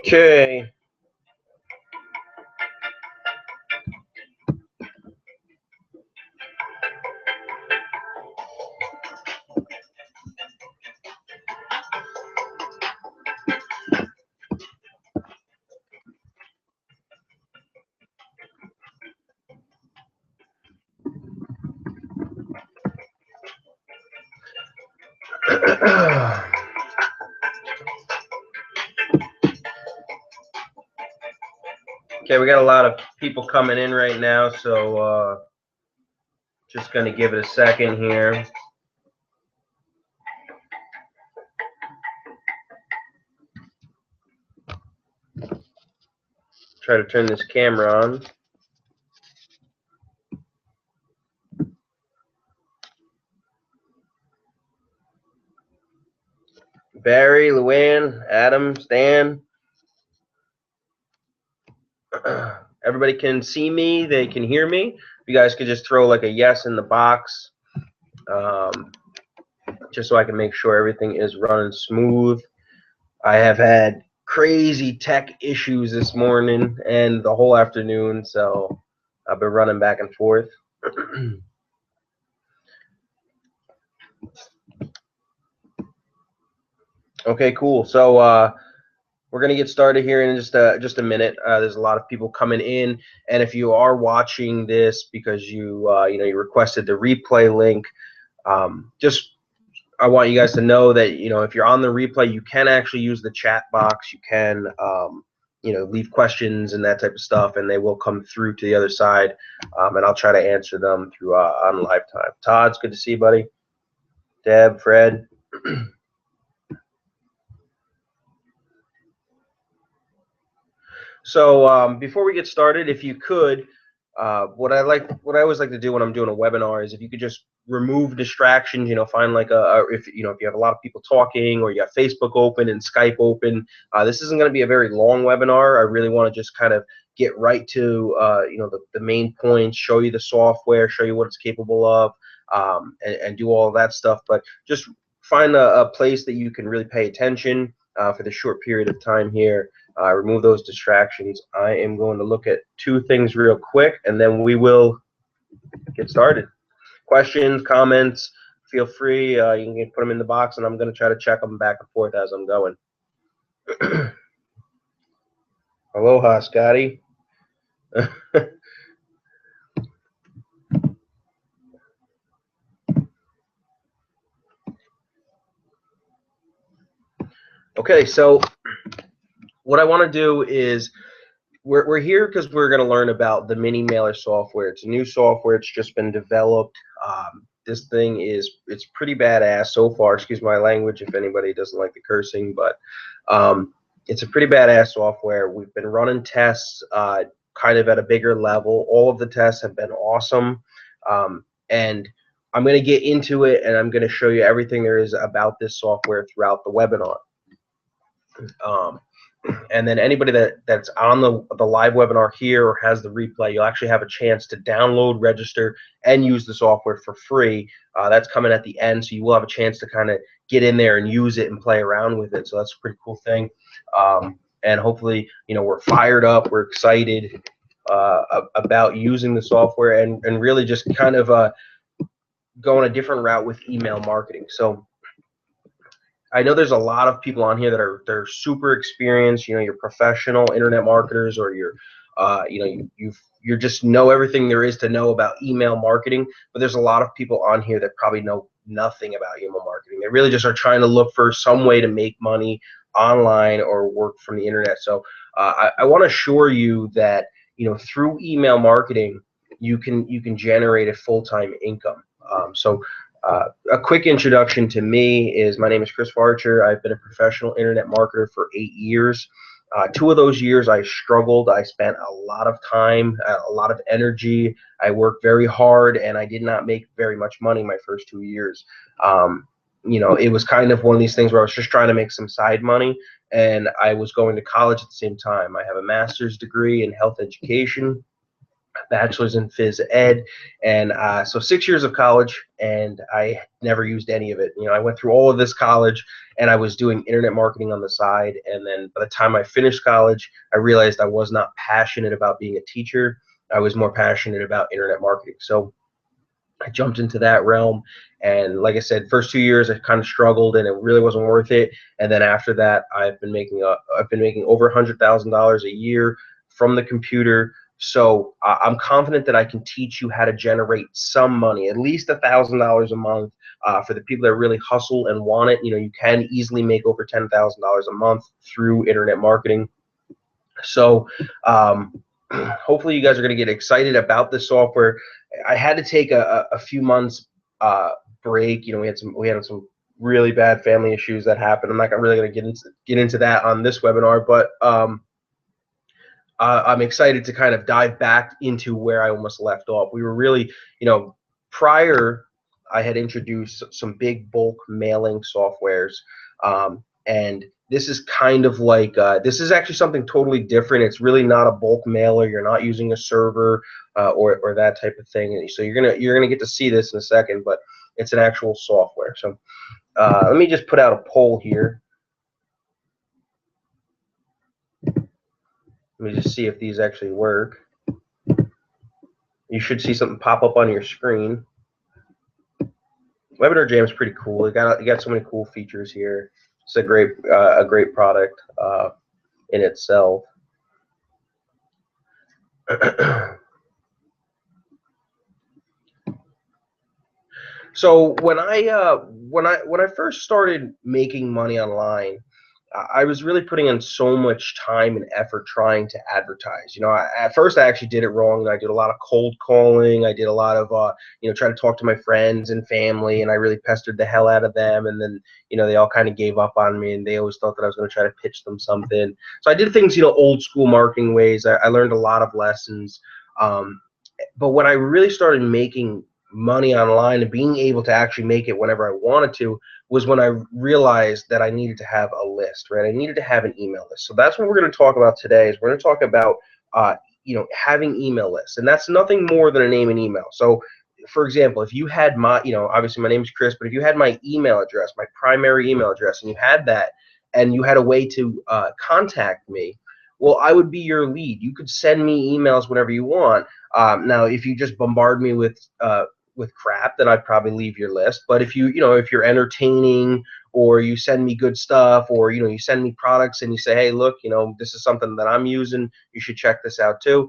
Okay. Okay, we got a lot of people coming in right now, so just going to give it a second here. Try to turn this camera on. Barry, Luann, Adam, Stan. Everybody can see me. They can hear me. If you guys could just throw like a yes in the box, just so I can make sure everything is running smooth. I have had crazy tech issues this morning and the whole afternoon, so I've been running back and forth. Okay, cool. So we're gonna get started here in just a minute. There's a lot of people coming in, and if you are watching this because you you requested the replay link, I want you guys to know that if you're on the replay, you can actually use the chat box. You can leave questions and that type of stuff, and they will come through to the other side, and I'll try to answer them through on live time. Todd, it's good to see you, buddy. Deb, Fred. So before we get started, if you could, what I always like to do when I'm doing a webinar is if you could just remove distractions. Find like if you have a lot of people talking, or you have Facebook open and Skype open. This isn't going to be a very long webinar. I really want to just kind of get right to the main points, show you the software, show you what it's capable of, and do all of that stuff. But just find a place that you can really pay attention for the short period of time here. Remove those distractions. I am going to look at two things real quick, and then we will get started. Questions, comments, feel free. You can put them in the box, and I'm going to try to check them back and forth as I'm going. Aloha, Scotty. Okay, so what I want to do is we're here because we're going to learn about the mini mailer software. It's a new software. It's just been developed. This thing it's pretty badass so far. Excuse my language if anybody doesn't like the cursing, but it's a pretty badass software. We've been running tests kind of at a bigger level. All of the tests have been awesome, and I'm going to get into it, and I'm going to show you everything there is about this software throughout the webinar. And then anybody that's on the live webinar here or has the replay, you'll actually have a chance to download, register, and use the software for free. That's coming at the end, so you will have a chance to kind of get in there and use it and play around with it. So that's a pretty cool thing. And hopefully, we're fired up, we're excited about using the software and really just kind of going a different route with email marketing. So I know there's a lot of people on here they're super experienced. You're professional internet marketers, or you're you just know everything there is to know about email marketing. But there's a lot of people on here that probably know nothing about email marketing. They really just are trying to look for some way to make money online or work from the internet. So I want to assure you that through email marketing you can generate a full-time income. A quick introduction to me is my name is Chris Farcher. I've been a professional internet marketer for 8 years. 2 of those years I struggled. I spent a lot of time, a lot of energy. I worked very hard, and I did not make very much money my first 2 years. It was kind of one of these things where I was just trying to make some side money, and I was going to college at the same time. I have a master's degree in health education, bachelor's in phys ed, and so 6 years of college, and I never used any of it. I went through all of this college, and I was doing internet marketing on the side, and then by the time I finished college, I realized I was not passionate about being a teacher. I was more passionate about internet marketing. So I jumped into that realm, and like I said, first 2 years I kind of struggled, and it really wasn't worth it. And then after that, I've been making over $100,000 a year from the computer. So I'm confident that I can teach you how to generate some money, at least $1,000 a month. For the people that really hustle and want it, you can easily make over $10,000 a month through internet marketing. So hopefully you guys are going to get excited about this software. I had to take a few months break. We had some really bad family issues that happened. I'm not really going to get into that on this webinar, but I'm excited to kind of dive back into where I almost left off. We were really, prior, I had introduced some big bulk mailing softwares, and this is kind of like this is actually something totally different. It's really not a bulk mailer. You're not using a server or that type of thing. So you're gonna get to see this in a second, but it's an actual software. So let me just put out a poll here. Let me just see if these actually work. You should see something pop up on your screen. Webinar Jam is pretty cool. You got so many cool features here. It's a great product in itself. So when I first started making money online, I was really putting in so much time and effort trying to advertise. At first I actually did it wrong. I did a lot of cold calling. I did a lot of trying to talk to my friends and family, and I really pestered the hell out of them. And then they all kind of gave up on me, and they always thought that I was going to try to pitch them something. So I did things old school marketing ways. I learned a lot of lessons. But when I really started making money online and being able to actually make it whenever I wanted to was when I realized that I needed to have a list, right? I needed to have an email list. So that's what we're going to talk about today. Is we're going to talk about having email lists, and that's nothing more than a name and email. So for example, if you had my obviously my name is Chris, but if you had my email address, my primary email address, and you had that, and you had a way to contact me, well, I would be your lead. You could send me emails whenever you want. Now, if you just bombard me with crap, then I'd probably leave your list. But if if you're entertaining, or you send me good stuff, or you send me products and you say, hey, look, this is something that I'm using, you should check this out too,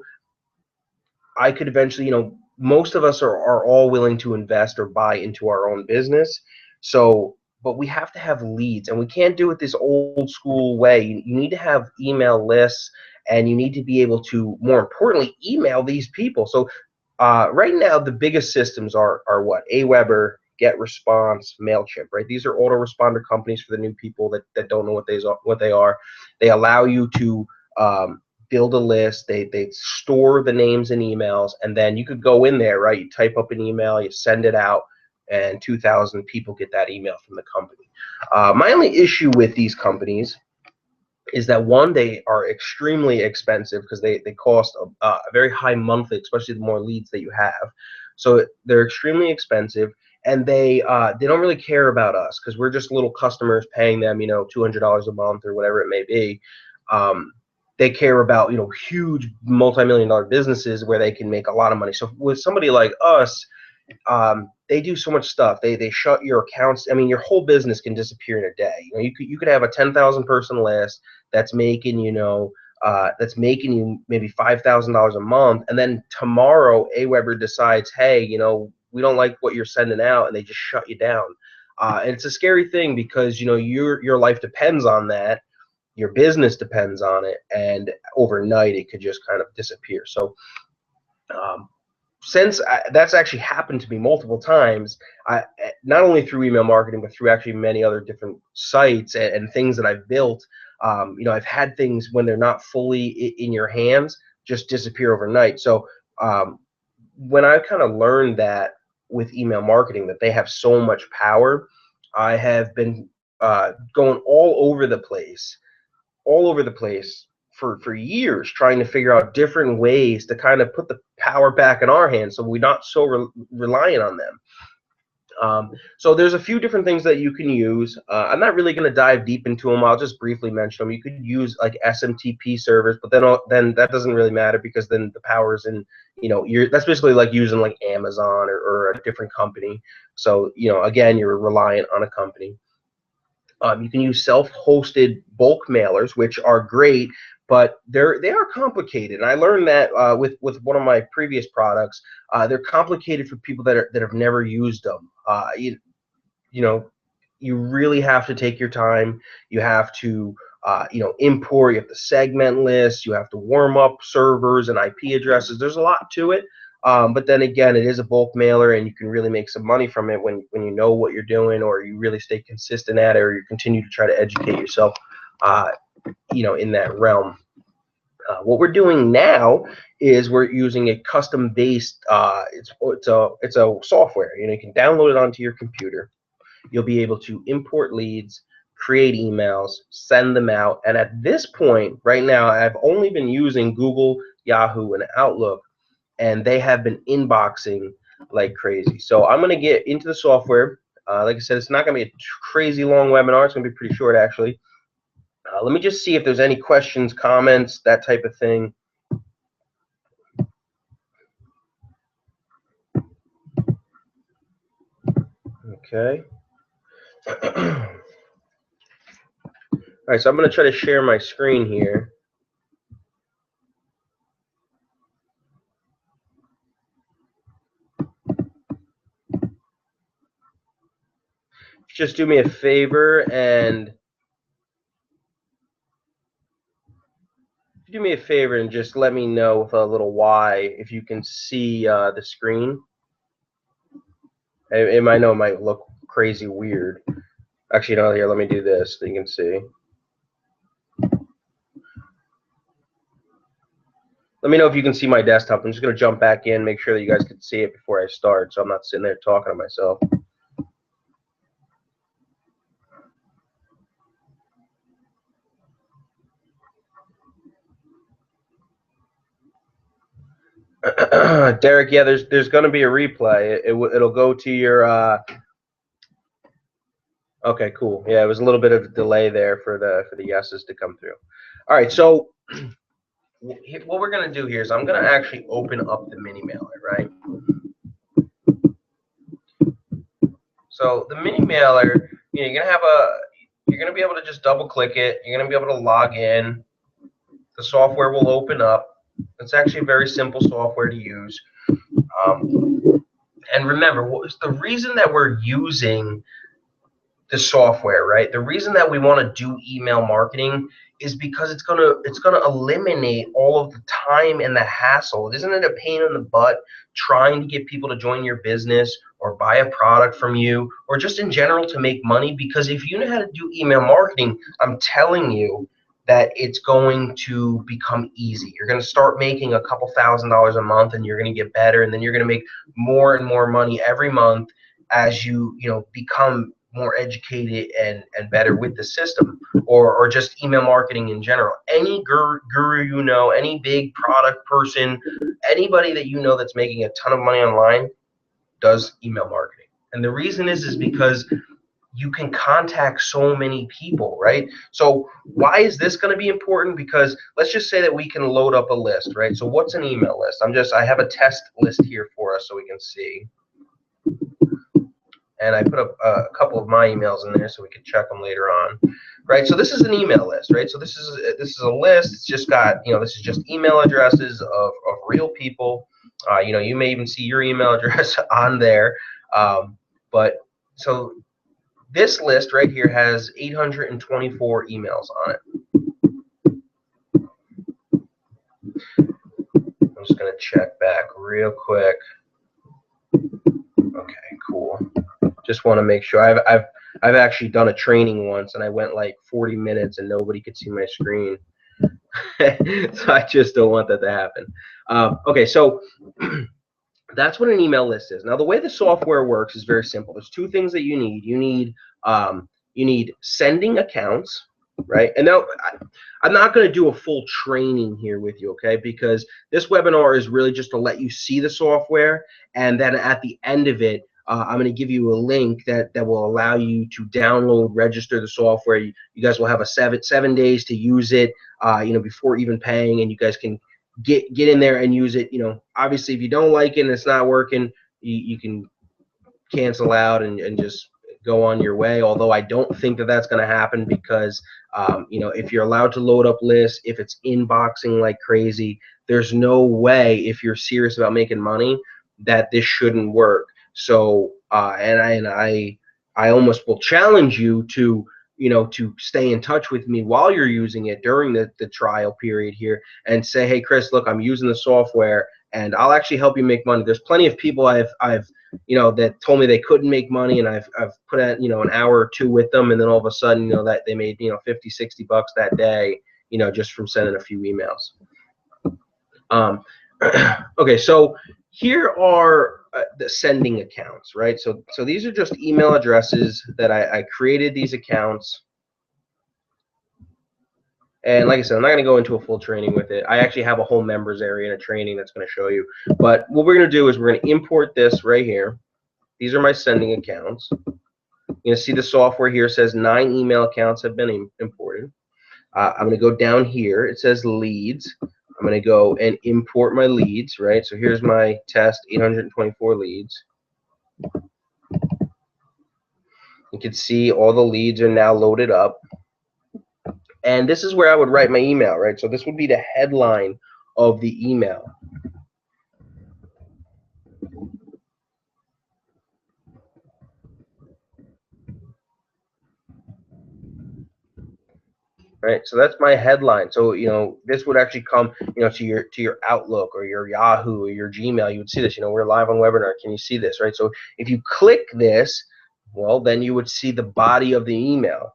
I could eventually, most of us are all willing to invest or buy into our own business. So, but we have to have leads, and we can't do it this old school way. You need to have email lists, and you need to be able to, more importantly, email these people. So right now, the biggest systems are what? Aweber, GetResponse, MailChimp, right? These are autoresponder companies for the new people that don't know what they are. They allow you to build a list. They store the names and emails, and then you could go in there, right? You type up an email, you send it out, and 2,000 people get that email from the company. My only issue with these companies is that, one, they are extremely expensive because they cost a very high monthly, especially the more leads that you have. So they're extremely expensive, and they don't really care about us because we're just little customers paying them $200 a month or whatever it may be. They care about huge multi-million-dollar businesses where they can make a lot of money. So with somebody like us, they do so much stuff. They shut your accounts. I mean, your whole business can disappear in a day. You could have a 10,000 person list that's making you maybe $5,000 a month, and then tomorrow Aweber decides, hey, we don't like what you're sending out, and they just shut you down. And it's a scary thing because your life depends on that. Your business depends on it, and overnight it could just kind of disappear. So since that's actually happened to me multiple times, not only through email marketing, but through actually many other different sites and things that I've built, I've had things when they're not fully in your hands just disappear overnight. So when I kind of learned that with email marketing, that they have so much power, I have been going all over the place for years, trying to figure out different ways to kind of put the power back in our hands so we're not so reliant on them. So there's a few different things that you can use. I'm not really going to dive deep into them. I'll just briefly mention them. You could use like SMTP servers, but then that doesn't really matter, because then the power's in, that's basically like using like Amazon or a different company. So, again, you're reliant on a company. You can use self-hosted bulk mailers, which are great, but they are complicated. And I learned that with one of my previous products. They're complicated for people that have never used them. You really have to take your time. You have to import. You have to segment lists. You have to warm up servers and IP addresses. There's a lot to it. But then again, it is a bulk mailer, and you can really make some money from it when you know what you're doing, or you really stay consistent at it, or you continue to try to educate yourself, in that realm. What we're doing now is we're using a custom-based. It's a software. You can download it onto your computer. You'll be able to import leads, create emails, send them out. And at this point, right now, I've only been using Google, Yahoo, and Outlook, and they have been inboxing like crazy. So I'm going to get into the software. Like I said, it's not going to be a crazy long webinar. It's going to be pretty short, actually. Let me just see if there's any questions, comments, that type of thing. Okay. All right, so I'm going to try to share my screen here. Just do me a favor and just let me know with a little Y if you can see the screen. I know it might look crazy weird. Actually, no, here, let me do this so you can see. Let me know if you can see my desktop. I'm just going to jump back in, make sure that you guys can see it before I start, so I'm not sitting there talking to myself. Derek, yeah, there's going to be a replay. It'll go to your. Okay, cool. Yeah, it was a little bit of a delay there for the yeses to come through. All right, so what we're going to do here is I'm going to actually open up the mini mailer, right? So the mini mailer, you're going to be able to just double click it. You're going to be able to log in. The software will open up. It's actually a very simple software to use. And remember, the reason that we're using the software, right? The reason that we want to do email marketing is because it's gonna eliminate all of the time and the hassle. Isn't it a pain in the butt trying to get people to join your business or buy a product from you, or just in general to make money? Because if you know how to do email marketing, I'm telling you that it's going to become easy. You're going to start making a couple $1,000s a month, and you're going to get better, and then you're going to make more and more money every month as you become more educated and better with the system, or just email marketing in general. Any guru any big product person, anybody that that's making a ton of money online does email marketing. And the reason is because you can contact so many people, right? So why is this going to be important? Because let's just say that we can load up a list, right? So what's an email list? I have a test list here for us so we can see. And I put up a couple of my emails in there so we can check them later on, right? So this is an email list, right? So this is a list. It's just got, this is just email addresses of real people. You may even see your email address on there. But so this list right here has 824 emails on it. I'm just going to check back real quick. Okay, cool. Just want to make sure I've actually done a training once, and I went like 40 minutes, and nobody could see my screen. So I just don't want that to happen. Okay, so that's what an email list is. Now, the way the software works is very simple. There's two things that you need. You need sending accounts, right? And now I'm not going to do a full training here with you, okay? Because this webinar is really just to let you see the software, and then at the end of it, I'm going to give you a link that will allow you to download, register the software. You guys will have a seven days to use it, before even paying, and you guys can get in there and use it. Obviously, if you don't like it and it's not working, you can cancel out and just go on your way. Although I don't think that that's going to happen, because if you're allowed to load up lists, if it's inboxing like crazy, there's no way, if you're serious about making money, that this shouldn't work. So and I almost will challenge you to stay in touch with me while you're using it during the trial period here, and say, hey Chris, look, I'm using the software and I'll actually help you make money. There's plenty of people I've that told me they couldn't make money, and I've put out an hour or two with them, and then all of a sudden that they made 50, 60 bucks that day, just from sending a few emails. Okay, so here are the sending accounts, right? So these are just email addresses that I created these accounts. And like I said, I'm not going to go into a full training with it. I actually have a whole members area and a training that's going to show you. But what we're going to do is we're going to import this right here. These are my sending accounts. You're going to see the software here says 9 email accounts have been imported. I'm going to go down here. It says leads. I'm going to go and import my leads, right? So here's my test 824 leads. You can see all the leads are now loaded up. And this is where I would write my email, right? So this would be the headline of the email. Right, so that's my headline. So this would actually come to your Outlook or your Yahoo or your Gmail. You would see this. We're live on webinar. Can you see this? Right. So if you click this, well, then you would see the body of the email.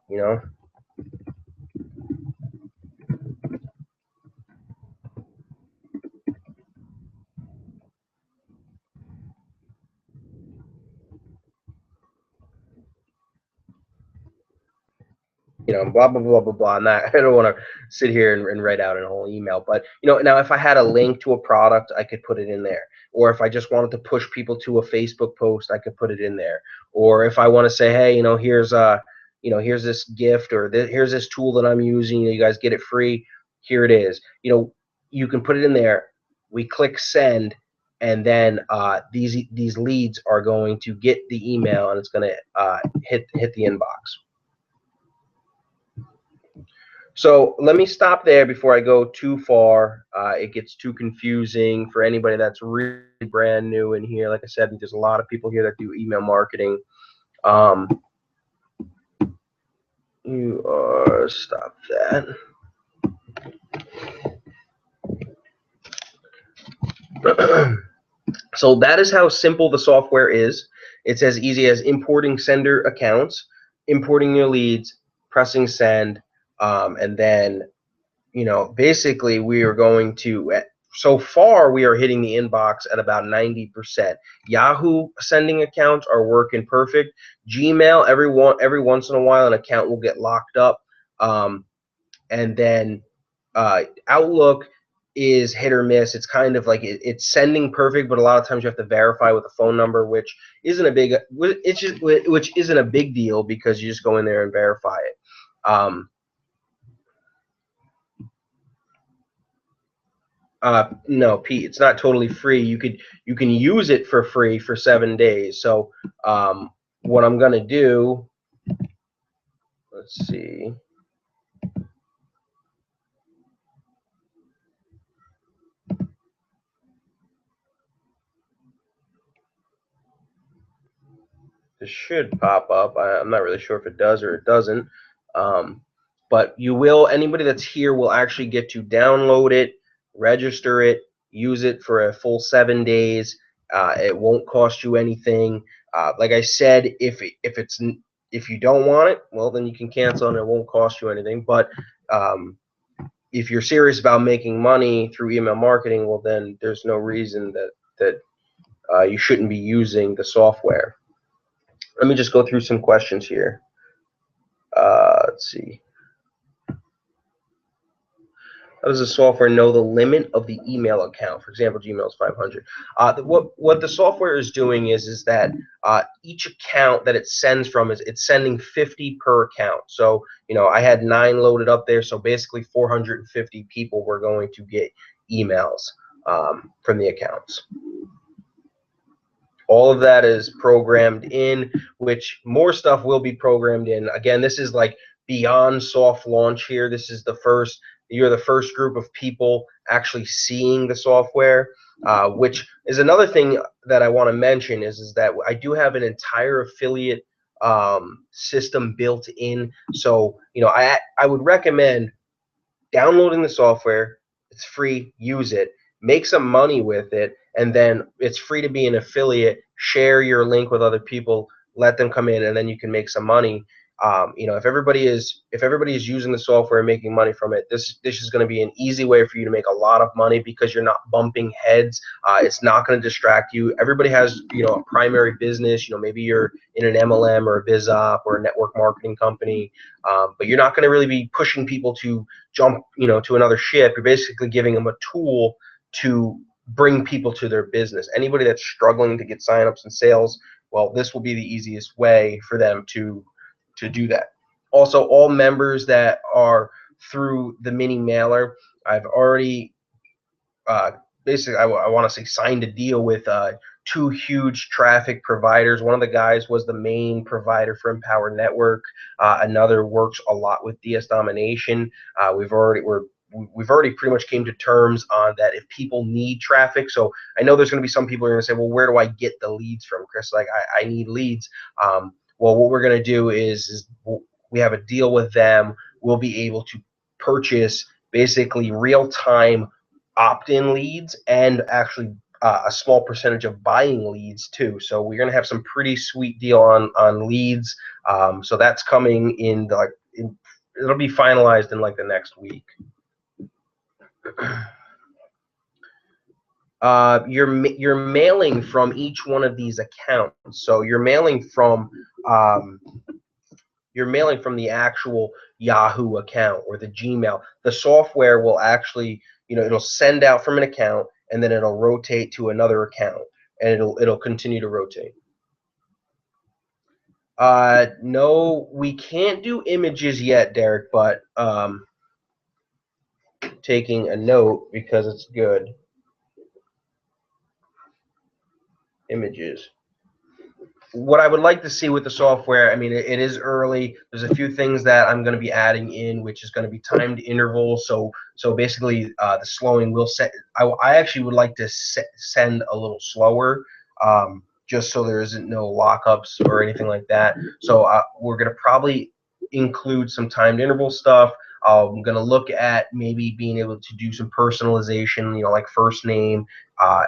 Blah, blah, blah, blah, blah. I don't want to sit here and write out a whole email. But, now if I had a link to a product, I could put it in there. Or if I just wanted to push people to a Facebook post, I could put it in there. Or if I want to say, hey, here's here's this gift, or here's this tool that I'm using. You guys get it free. Here it is. You can put it in there. We click send, and then these leads are going to get the email, and it's going to hit the inbox. So let me stop there before I go too far. It gets too confusing for anybody that's really brand new in here. Like I said, there's a lot of people here that do email marketing. Stop that. So that is how simple the software is. It's as easy as importing sender accounts, importing your leads, pressing send, and then basically we are going to, so far we are hitting the inbox at about 90%. Yahoo sending accounts are working perfect. Gmail, every once in a while an account will get locked up, and then Outlook is hit or miss. It's kind of like it's sending perfect, but a lot of times you have to verify with a phone number, which isn't a big deal, because you just go in there and verify it. No, Pete, it's not totally free. You can use it for free for 7 days. So what I'm gonna do, let's see. This should pop up. I'm not really sure if it does or it doesn't. But anybody that's here will actually get to download it, register it, use it for a full 7 days. It won't cost you anything. Like I said, if it's If you don't want it, well, then you can cancel and it won't cost you anything. But if you're serious about making money through email marketing, well, then there's no reason that you shouldn't be using the software. Let me just go through some questions here. Let's see. How does the software know the limit of the email account? For example, Gmail is 500. What the software is doing is that each account that it sends from is it's sending 50 per account. So I had 9 loaded up there, so basically 450 people were going to get emails from the accounts. All of that is programmed in, which more stuff will be programmed in. Again, this is like beyond soft launch here. This is you're the first group of people actually seeing the software, which is another thing that I want to mention is that I do have an entire affiliate system built in. So, I would recommend downloading the software. It's free, use it, make some money with it, and then it's free to be an affiliate. Share your link with other people, let them come in, and then you can make some money. If everybody is using the software and making money from it, this is going to be an easy way for you to make a lot of money because you're not bumping heads. It's not going to distract you. Everybody has a primary business. Maybe you're in an MLM or a BizOp or a network marketing company, but you're not going to really be pushing people to jump to another ship. You're basically giving them a tool to bring people to their business. Anybody that's struggling to get signups and sales, well, this will be the easiest way for them to do that. Also, all members that are through the mini mailer, I've already basically, I want to say, signed a deal with 2 huge traffic providers. One of the guys was the main provider for Empower Network. Another works a lot with DS Domination. We've already pretty much came to terms on that if people need traffic. So I know there's going to be some people who are going to say, well, where do I get the leads from, Chris? Like, I need leads. Well, what we're going to do is we have a deal with them. We'll be able to purchase basically real-time opt-in leads and actually a small percentage of buying leads too. So we're going to have some pretty sweet deal on leads. So that's coming in it'll be finalized in like the next week. You're mailing from each one of these accounts. So you're mailing from the actual Yahoo account or the Gmail. The software will actually, it'll send out from an account and then it'll rotate to another account and it'll continue to rotate. No, we can't do images yet, Derek, but taking a note because it's good. Images. What I would like to see with the software, I mean, it is early. There's a few things that I'm going to be adding in, which is going to be timed intervals. So basically, the slowing will set. I actually would like to send a little slower, just so there isn't no lockups or anything like that. So we're going to probably include some timed interval stuff. I'm going to look at maybe being able to do some personalization, like first name,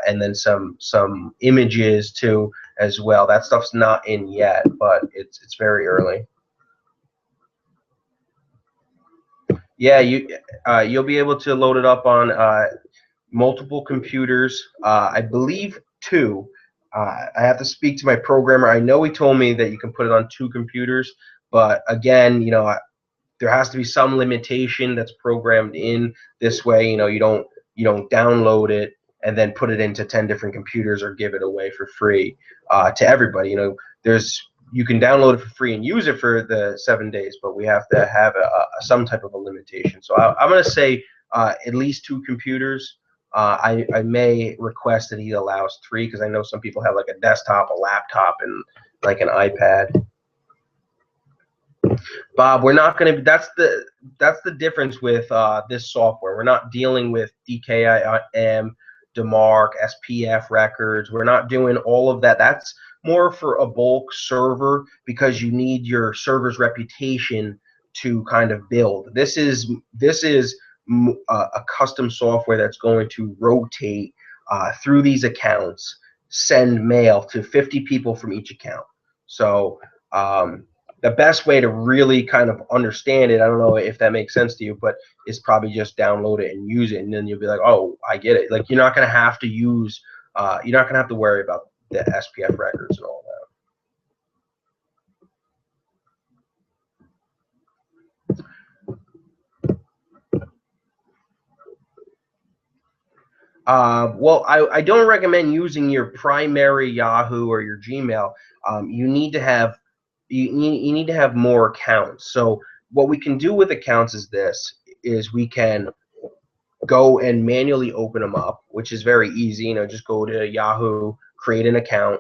and then some images too as well. That stuff's not in yet, but it's very early. Yeah, you'll be able to load it up on multiple computers. I believe 2. I have to speak to my programmer. I know he told me that you can put it on 2 computers, but again, there has to be some limitation that's programmed in this way. You don't download it and then put it into 10 different computers or give it away for free to everybody. You can download it for free and use it for the 7 days, but we have to have some type of a limitation. So I'm going to say at least 2 computers. I may request that he allows 3 because I know some people have like a desktop, a laptop, and like an iPad. Bob, we're not going to. That's the difference with this software. We're not dealing with DKIM, DMARC, SPF records. We're not doing all of that. That's more for a bulk server because you need your server's reputation to kind of build. This is a custom software that's going to rotate through these accounts, send mail to 50 people from each account. So the best way to really kind of understand it, I don't know if that makes sense to you, but is probably just download it and use it, and then you'll be like, oh, I get it. Like, you're not going to have to use, you're not going to have to worry about the SPF records and all that. Well, I don't recommend using your primary Yahoo or your Gmail. You need to have you need to have more accounts. So what we can do with accounts is we can go and manually open them up, which is very easy. You know, just go to Yahoo, create an account,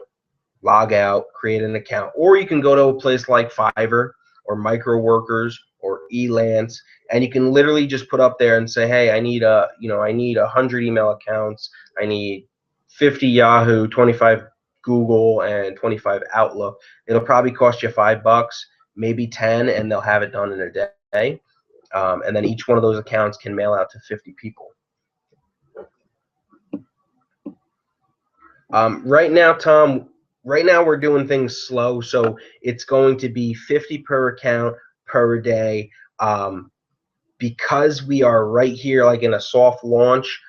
log out, create an account. Or you can go to a place like Fiverr or Micro Workers or Elance, and you can literally just put up there and say, hey, I need I need 100 email accounts, I need 50 Yahoo, 25 Google, and 25 Outlook. It'll probably cost you $5, maybe 10, and they'll have it done in a day. And then each one of those accounts can mail out to 50 people. Right now, Tom, right now we're doing things slow, so it's going to be 50 per account per day. Because we are right here, like in a soft launch,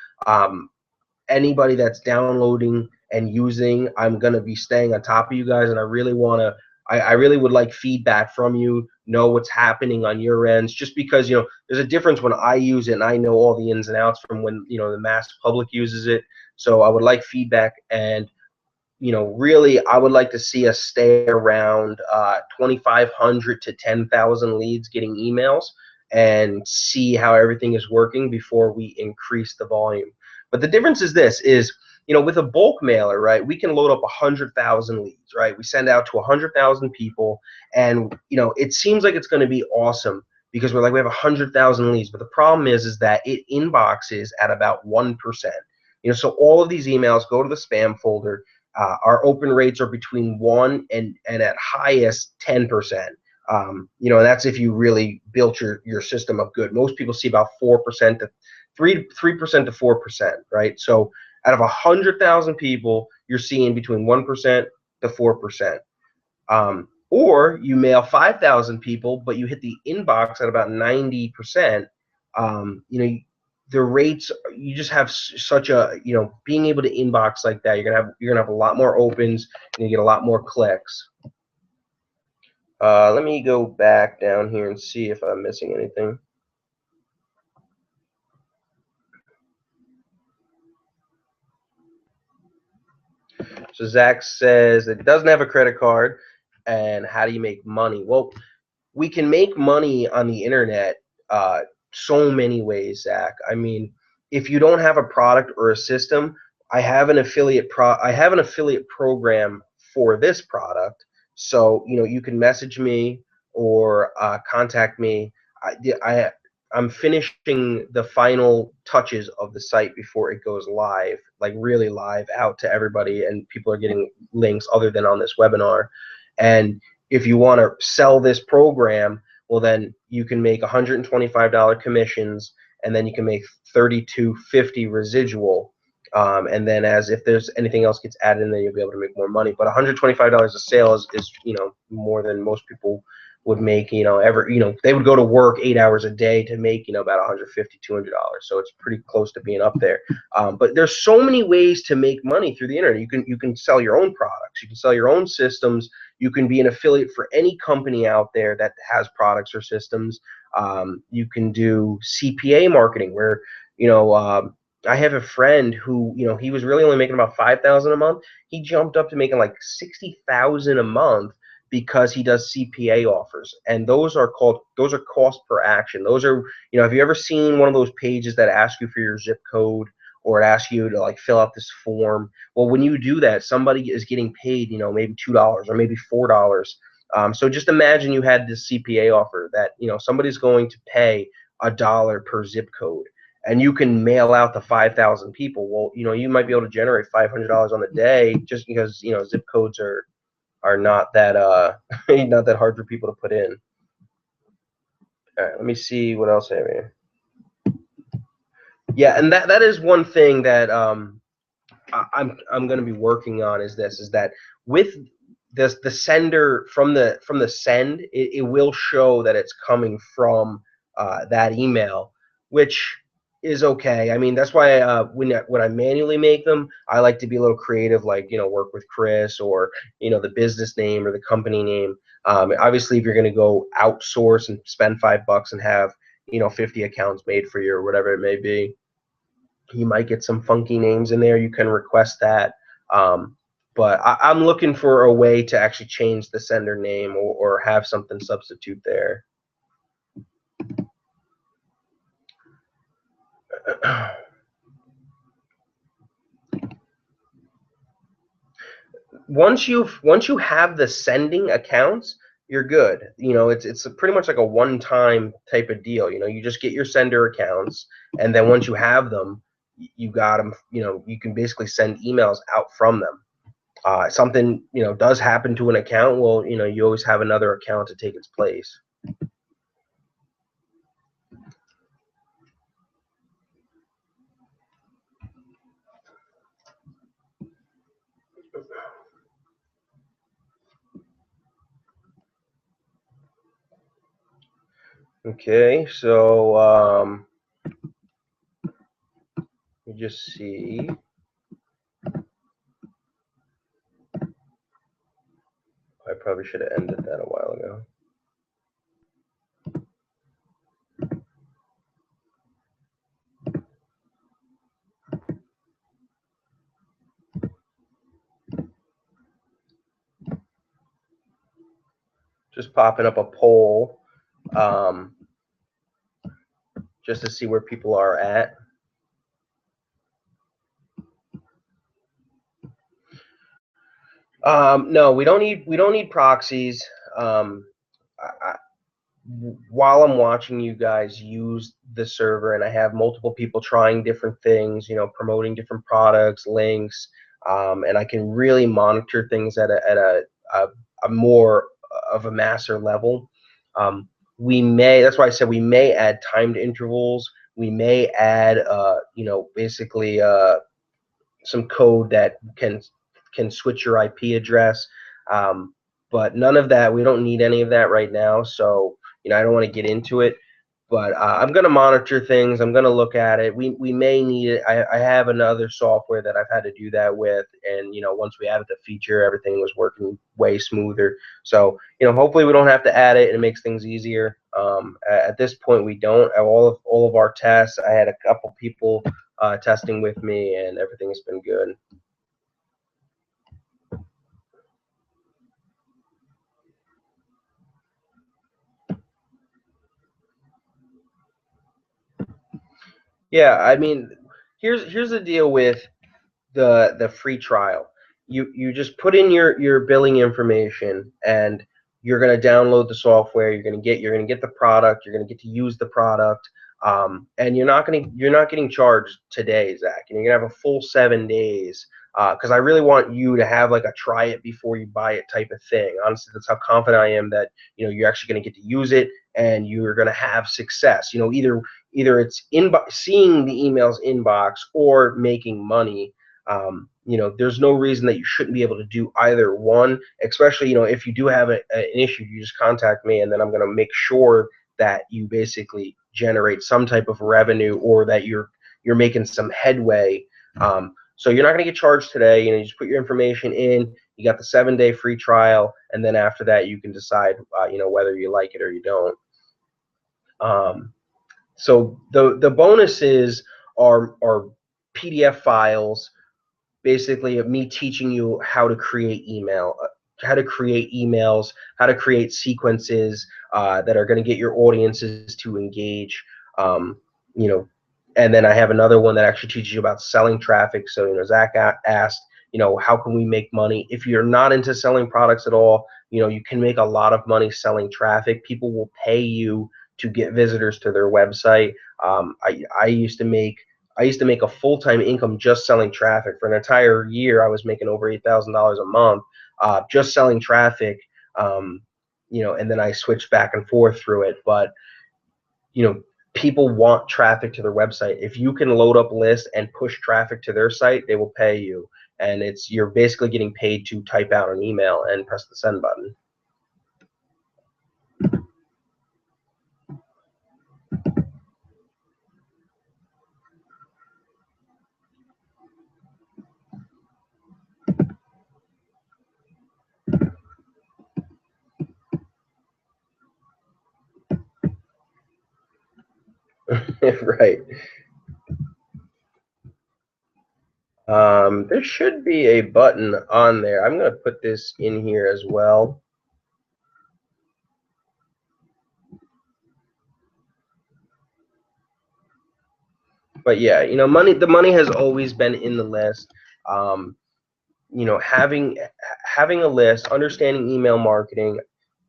anybody that's downloading and using, I'm going to be staying on top of you guys, and I really want to, I really would like feedback from you, know what's happening on your ends, just because, there's a difference when I use it and I know all the ins and outs from when, the mass public uses it. So I would like feedback, and, really I would like to see us stay around 2,500 to 10,000 leads getting emails, and see how everything is working before we increase the volume. But the difference is this, with a bulk mailer, right, we can load up 100,000 leads, right? We send out to 100,000 people, and, it seems like it's going to be awesome because we're like, we have 100,000 leads. But the problem is that it inboxes at about 1%. So all of these emails go to the spam folder. Our open rates are between 1 and at highest 10%. And that's if you really built your system up good. Most people see about 4% to 3% to 4%, right? So out of 100,000 people, you're seeing between 1% to 4%. Or you mail 5,000 people, but you hit the inbox at about 90%. The rates, you just have such a, being able to inbox like that, you're gonna have a lot more opens, and you get a lot more clicks. Let me go back down here and see if I'm missing anything. So Zach says it doesn't have a credit card, and how do you make money? Well, we can make money on the internet so many ways, Zach. I mean, if you don't have a product or a system, I have an affiliate program for this product. So you can message me or contact me. I'm finishing the final touches of the site before it goes live, like really live out to everybody, and people are getting links other than on this webinar. And if you want to sell this program, well, then you can make $125 commissions, and then you can make $32.50 residual. And then if there's anything else gets added in there, you'll be able to make more money. But $125 a sale is more than most people would make, they would go to work 8 hours a day to make, about $150, $200. So it's pretty close to being up there. But there's so many ways to make money through the internet. You can sell your own products. You can sell your own systems. You can be an affiliate for any company out there that has products or systems. You can do CPA marketing where, I have a friend who, he was really only making about $5,000 a month. He jumped up to making like $60,000 a month because he does CPA offers, and those are cost per action. Those are, have you ever seen one of those pages that ask you for your zip code, or it asks you to like fill out this form? Well, when you do that, somebody is getting paid, maybe $2 or maybe $4. So just imagine you had this CPA offer that, somebody's going to pay $1 per zip code, and you can mail out to 5,000 people. Well, you might be able to generate $500 on the day just because, zip codes are not that not that hard for people to put in. All right, let me see what else I have here. Yeah, and that is one thing that I'm going to be working on is that with the sender from the send, it will show that it's coming from that email, which is okay. I mean, that's why when I manually make them, I like to be a little creative, like, work with Chris, or the business name or the company name. Obviously, if you're going to go outsource and spend $5 and have 50 accounts made for you or whatever it may be, you might get some funky names in there. You can request that. But I'm looking for a way to actually change the sender name, or have something substitute there. Once you have the sending accounts, you're good. It's pretty much like a one-time type of deal. You just get your sender accounts, and then once you have them, you got them. You can basically send emails out from them. Something does happen to an account, well, you always have another account to take its place. Okay, so let me just see. I probably should have ended that a while ago. Just popping up a poll, just to see where people are at. No, we don't need proxies. While I'm watching you guys use the server, and I have multiple people trying different things, promoting different products, links, and I can really monitor things at a more of a master level. That's why I said we may add timed intervals. We may add, basically some code that can switch your IP address. But none of that. We don't need any of that right now. So I don't want to get into it. But I'm going to monitor things. I'm going to look at it. We may need it. I have another software that I've had to do that with, and once we added the feature, everything was working way smoother. So hopefully we don't have to add it, and it makes things easier. At this point, we don't. All of our tests, I had a couple people testing with me, and everything has been good. Yeah, I mean, here's the deal with the free trial. You just put in your billing information, and you're gonna download the software. You're gonna get the product. You're gonna get to use the product. And you're not getting charged today, Zach. And you're gonna have a full 7 days. Because I really want you to have like a try it before you buy it type of thing. Honestly, that's how confident I am that you're actually going to get to use it, and you're going to have success. Either it's seeing the emails inbox or making money. There's no reason that you shouldn't be able to do either one. Especially if you do have an issue, you just contact me, and then I'm going to make sure that you basically generate some type of revenue, or that you're making some headway. So you're not going to get charged today. You just put your information in. You got the 7-day free trial, and then after that, you can decide, whether you like it or you don't. So the bonuses are PDF files, basically of me teaching you how to create emails, how to create sequences that are going to get your audiences to engage. And then I have another one that actually teaches you about selling traffic. So Zach asked, how can we make money? If you're not into selling products at all, you can make a lot of money selling traffic. People will pay you to get visitors to their website. I used to make a full-time income just selling traffic. For an entire year, I was making over $8,000 a month just selling traffic. And then I switched back and forth through it. But people want traffic to their website. If you can load up lists and push traffic to their site, they will pay you. and you're basically getting paid to type out an email and press the send button. Right. There should be a button on there. I'm going to put this in here as well. But yeah, you know, the money has always been in the list. You know, having a list, understanding email marketing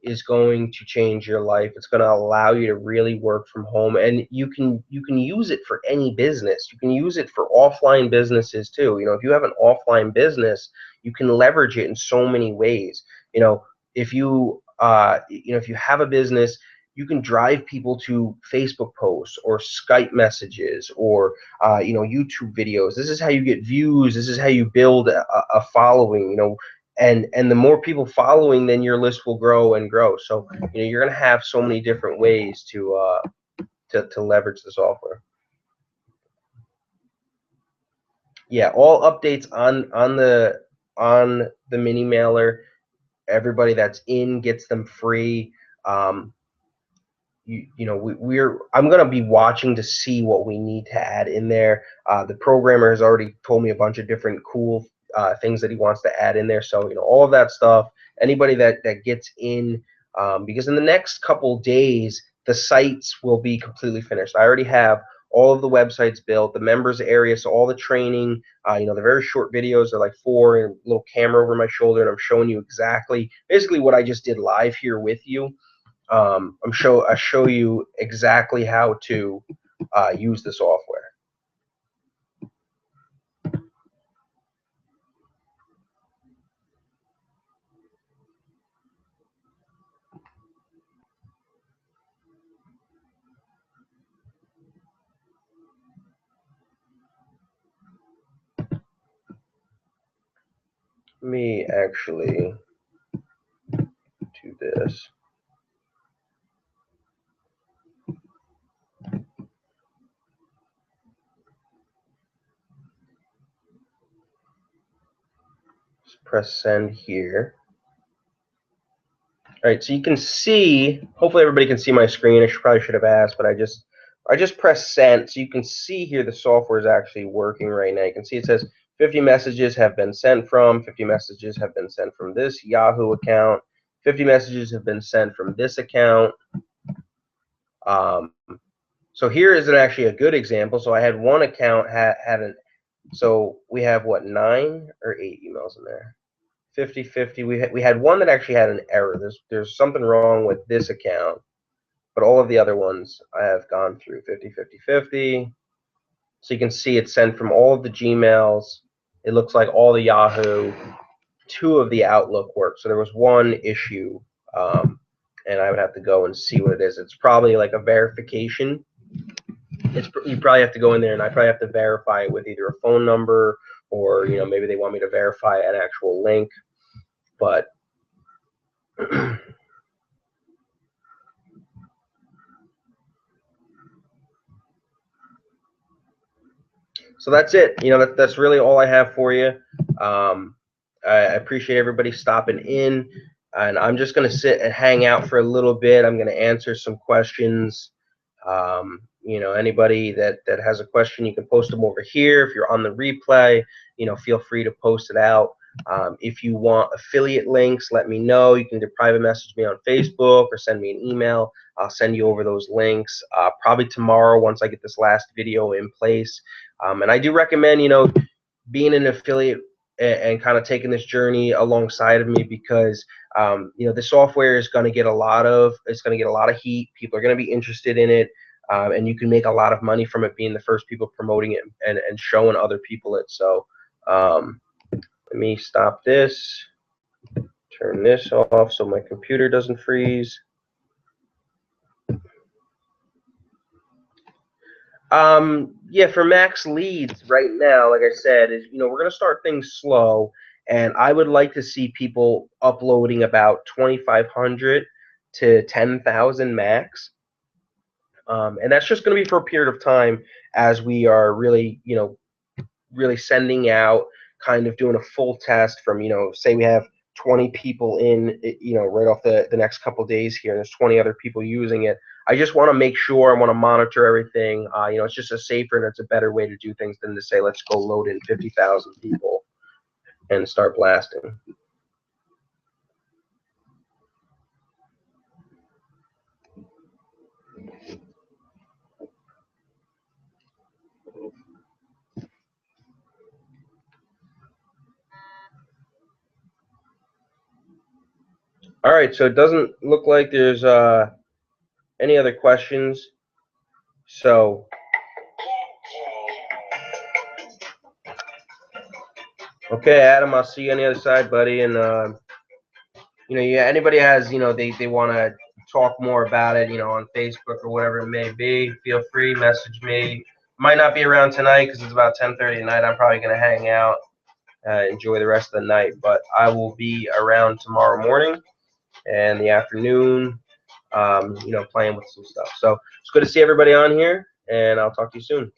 is going to change your life. It's going to allow you to really work from home, and you can use it for any business. You can use it for offline businesses too. You know, if you have an offline business, you can leverage it in so many ways. You know, if if you have a business, you can drive people to Facebook posts or Skype messages or you know, YouTube videos. This is how you get views. This is how you build a following. You know, and the more people following, then your list will grow and grow. So you know, you're gonna have so many different ways to leverage the software. Yeah, all updates on the mini mailer. Everybody that's in gets them free. You know, I'm going to be watching to see what we need to add in there. The programmer has already told me a bunch of different cool things that he wants to add in there. So, you know, all of that stuff, anybody that gets in, because in the next couple days, the sites will be completely finished. I already have all of the websites built, the members area, so all the training, you know, the very short videos are like 4 and a little camera over my shoulder, and I'm showing you basically what I just did live here with you. I show you exactly how to use the software. Let me actually do this. Just press send here. All right, so you can see, hopefully everybody can see my screen. I probably should have asked, but I just press send. So you can see here the software is actually working right now. You can see it says 50 messages have been sent from, 50 messages have been sent from this Yahoo account, 50 messages have been sent from this account. So here is actually a good example. So I had one account so we have what, 9 or 8 emails in there? 50-50. We had one that actually had an error. There's something wrong with this account, but all of the other ones I have gone through 50-50-50. So you can see it's sent from all of the Gmails. It looks like all the Yahoo. 2 of the Outlook work. So there was one issue, and I would have to go and see what it is. It's probably like a verification. You probably have to go in there, and I probably have to verify it with either a phone number or, you know, maybe they want me to verify an actual link. But so that's it. You know, that's really all I have for you. I appreciate everybody stopping in, and I'm just going to sit and hang out for a little bit. I'm going to answer some questions. You know, anybody that has a question, you can post them over here. If you're on the replay, you know, feel free to post it out. If you want affiliate links, let me know. You can either private message me on Facebook or send me an email. I'll send you over those links probably tomorrow once I get this last video in place. And I do recommend, you know, being an affiliate and kind of taking this journey alongside of me, because you know, the software is going to get a lot of heat. People are going to be interested in it, and you can make a lot of money from it being the first people promoting it and showing other people it. So let me stop this, turn this off so my computer doesn't freeze. Yeah, for max leads right now, like I said, is we're gonna start things slow, and I would like to see people uploading about 2,500 to 10,000 max. And that's just going to be for a period of time as we are really, really sending out, kind of doing a full test from, say we have 20 people in, right off the next couple of days here. There's 20 other people using it. I just want to make sure, I want to monitor everything. It's just a safer and it's a better way to do things than to say, let's go load in 50,000 people and start blasting. All right, so it doesn't look like there's any other questions. So, okay, Adam, I'll see you on the other side, buddy. And yeah, anybody has, they want to talk more about it, on Facebook or whatever it may be, feel free, message me. Might not be around tonight because it's about 10:30 at night. I'm probably going to hang out, enjoy the rest of the night, but I will be around tomorrow morning and the afternoon, playing with some stuff. So it's good to see everybody on here, and I'll talk to you soon.